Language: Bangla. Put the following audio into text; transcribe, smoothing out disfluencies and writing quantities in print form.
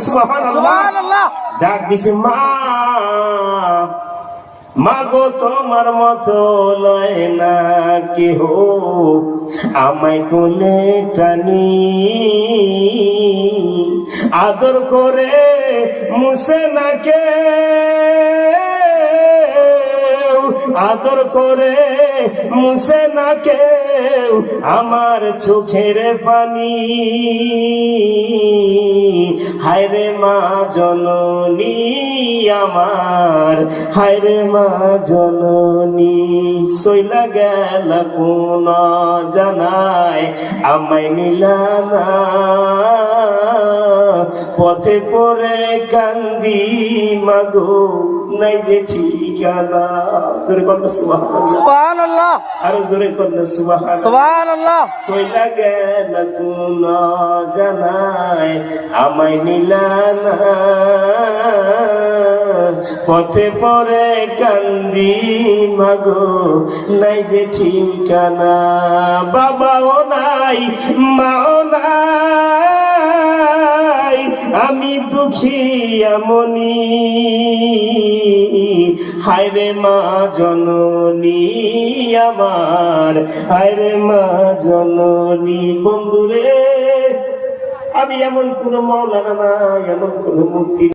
সুবহানাল্লাহ। ডাক দিছে মা, মাগো তোমার মতো লয় না কেহ, আমায় কোলে টানি আদর করে মুছে না কে, আদর করে মুছে না কেউ আমার চোখের পানি। হায়রে মা জননী আমার, হায়রে মা জননী, সইলা গেল কোন জানায় আমায় নিলানা, পথে পড়ে কান্দি মাগো নাই যে ঠিকানা। জোরে কর সুবহানাল্লাহ, আর জোরে কর সুবহানাল্লাহ। সইলা গেল কোন জানায় আমায় নিলানা, পথে পড়ে কান্দি মাগো নাই যে ঠিকানা। বাবাও নাই, মাও নাই, আমি দুঃখী এমনি, হায়রে মা জননী আমার, হায়রে মা জননী। বন্ধুরে, আমি এমন কোন মৌলানা না, এমন কোন মুক্তি